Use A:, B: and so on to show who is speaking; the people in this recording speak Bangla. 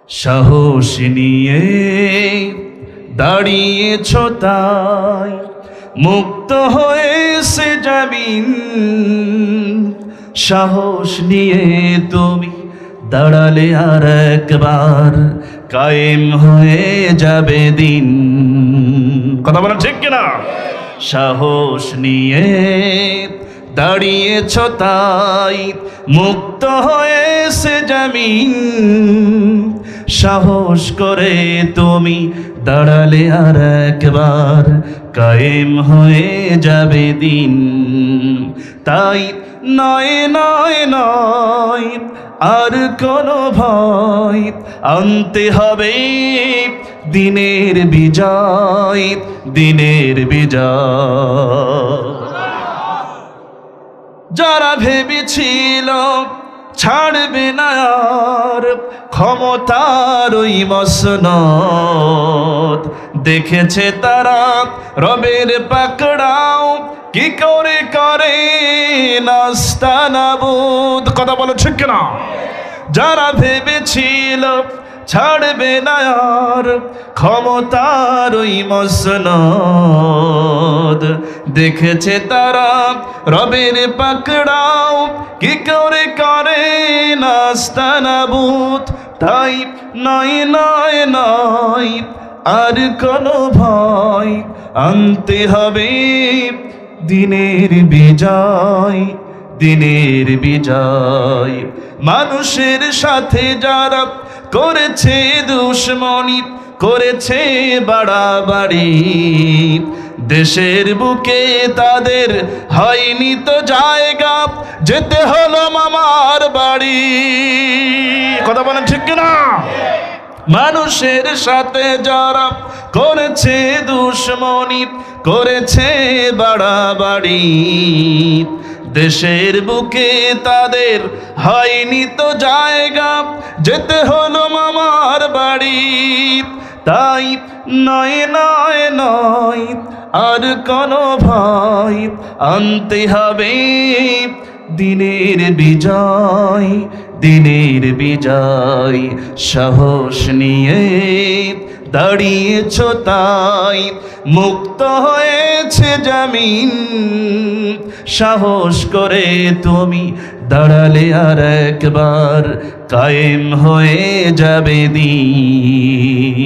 A: সাহস নিয়ে দাঁড়িয়েছ তাই মুক্ত হয়েছে জামিন। সাহস নিয়ে তুমি দাঁড়ালে আর একবার কায়েম হয়ে যাবে দিন। কথা বলা ঠিক কিনা? সাহস নিয়ে দাঁড়িয়েছ তাই মুক্ত হয়েছে জামিন। সাহস করে তুমি দাঁড়ালে আর একবার কায়েম হয়ে যাবে দিন। তাই নয় নয় নয় আর কোনো ভয়, আনতে হবে দিনের বিজয়, দিনের বিজয়। যারা ভেবেছিল ছাড়বে না আর ক্ষমতার ওই মসনদ, দেখেছে তারা রবের পাকড়াও কি করে করে নাস্তানাবুদ। কথা বলো ঠিক কিনা? যারা ভেবেছিল ছাড়বে না আর ক্ষমতার ওই মসনদ, দেখেছে তারা রবের পাকড়াও কি করে করে নাস্তানাবুদ। তাই নয় নয় নয় আর কোনো ভয়, আনতে হবে দিনের বিজয়, দিনের বিজয়। মানুষের সাথে যারা করেছে দুশ্মনী, করেছে বাড়াবাড়ি, দেশের বুকে তাদের হয়নি তো জায়গা, যেতে হলো মামার বাড়ি। কথা বলেন ঠিক কিনা? মানুষের সাথে যারা করেছে দুশ্মনী, করেছে বাড়াবাড়ি, দেশের বুকে তাদের হয়নি তো জায়গা, যেতে হলো মামার বাড়ি। তাই নয় নয় নয় আর কোনো ভয়, আনতে হবে দিনের বিজয়, দিনের বিজয়। সাহস নিয়ে দাঁড়িয়েছ তাই মুক্ত হয়েছে জামিন। সাহস করে তুমি দাঁড়ালে আর একবার কায়েম হয়ে যাবে দিন।